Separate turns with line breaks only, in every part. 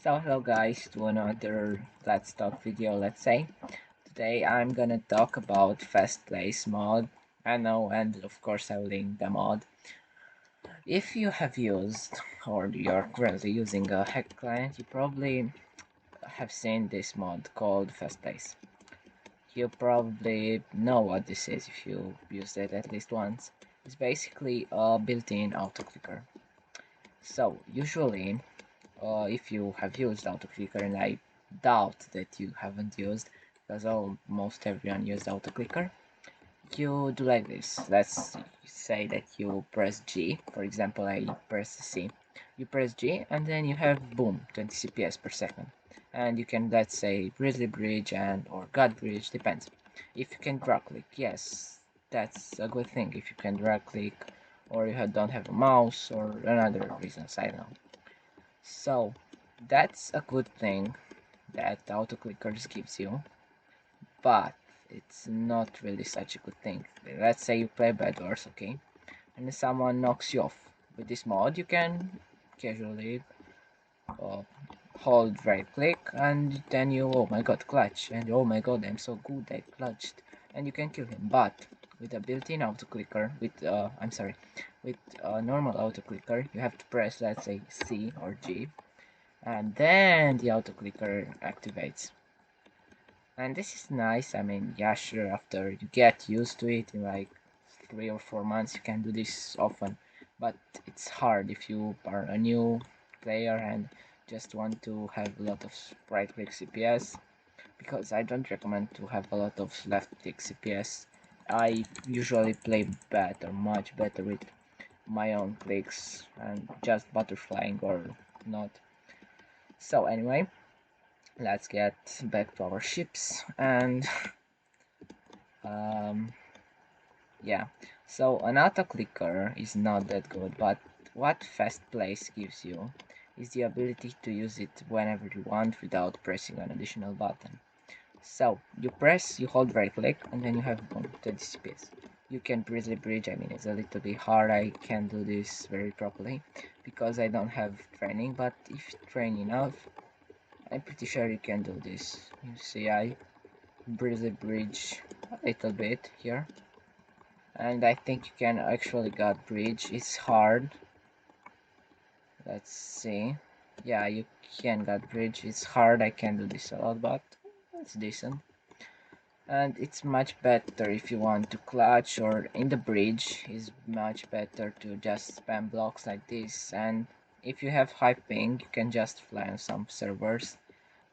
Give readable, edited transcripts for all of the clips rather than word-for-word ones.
So hello guys to another Let's Talk video, let's say. Today I'm gonna talk about Fast Place mod. I know, and of course I'll link the mod. If you have used or you're currently using a hack client, you probably have seen this mod called Fast Place. You probably know what this is if you used it at least once. It's basically a built-in autoclicker. So usually if you have used AutoClicker, and I doubt that you haven't used, because almost everyone used AutoClicker, you do like this. Let's say that you press G, for example, I press C. You press G, and then you have boom, 20 CPS per second. And you can, let's say, Grizzly Bridge and or God Bridge, depends. If you can drag click, yes, that's a good thing. If you can drag click, or you don't have a mouse, or another reasons, I don't know. So that's a good thing that autoclickers gives you, but it's not really such a good thing. Let's say you play Bed Wars, okay, and someone knocks you off. With this mod, you can casually uh, hold right click, and then you, oh my god, clutch, and oh my god, I'm so good, I clutched, and you can kill him. But with a built-in autoclicker, with a normal autoclicker, you have to press, let's say, C or G, and then the autoclicker activates. And this is nice. I mean, yeah, sure, after you get used to it in like 3 or 4 months you can do this often, but it's hard if you are a new player and just want to have a lot of right click CPS, because I don't recommend to have a lot of left click CPS. I usually play better, much better with my own clicks and just butterflying or not. So anyway, let's get back to our ships. And um, yeah, so an auto clicker is not that good, but what Fast Place gives you is the ability to use it whenever you want without pressing an additional button. So you hold right click, and then you have boom, 20 CPS. You can Grizzly Bridge. I mean, it's a little bit hard. I can't do this very properly because I don't have training, but if you train enough, I'm pretty sure you can do this. You see, I Grizzly Bridge a little bit here, and I think you can actually got bridge. It's hard. Let's see. Yeah, you can got bridge. It's hard. I can do this a lot, but it's decent. And it's much better if you want to clutch or in the bridge. Is much better to just spam blocks like this. And if you have high ping, you can just fly on some servers,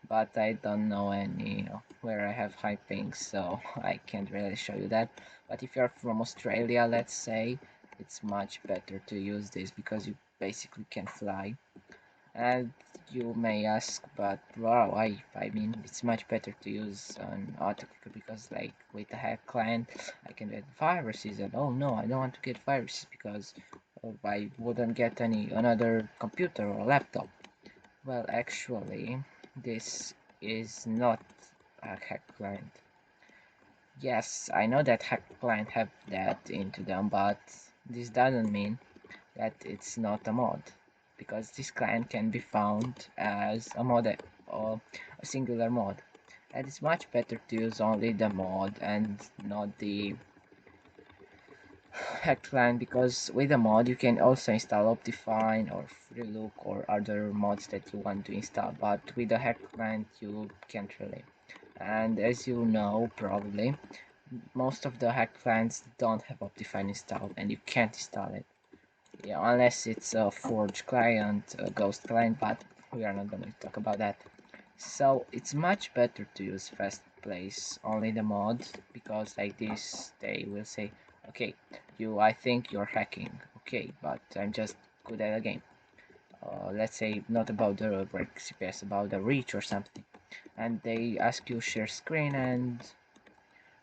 but I don't know any where I have high ping, so I can't really show you that. But if you're from Australia, let's say, it's much better to use this because you basically can fly. And you may ask, but wow, I mean, it's much better to use an autoclicker because, like, with the hack client, I can get viruses, and oh no, I don't want to get viruses because I wouldn't get any another computer or laptop. Well, actually, this is not a hack client. Yes, I know that hack client have that into them, but this doesn't mean that it's not a mod, because this client can be found as a mod or a singular mod, and it's much better to use only the mod and not the hack client, because with a mod you can also install Optifine or Freelook or other mods that you want to install, but with the hack client you can't really. And as you know, probably most of the hack clients don't have Optifine installed, and you can't install it, yeah, unless it's a Forge client, a Ghost client, but we are not going to talk about that. So it's much better to use Fast Place only the mod, because like this they will say, okay, I think you're hacking, okay, but I'm just good at the game. Let's say not about the break CPS, about the reach or something, and they ask you share screen and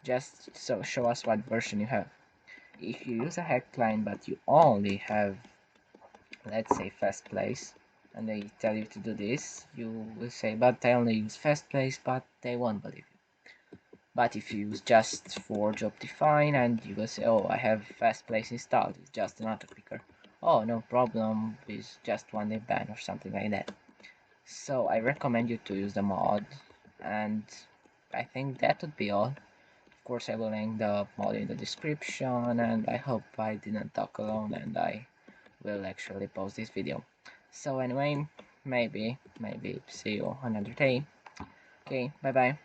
just show us what version you have. If you use a hack client but you only have, let's say, Fast Place, and they tell you to do this, you will say, but I only use Fast Place, but they won't believe you. But if you use just Forge Optifine, and you will say, oh, I have Fast Place installed, it's just an auto clicker. Oh, no problem, it's just one day ban or something like that. So I recommend you to use the mod, and I think that would be all. Of course, I will link the mod in the description, and I hope I didn't talk alone and I will actually post this video. So anyway, maybe see you another day. Okay, bye bye.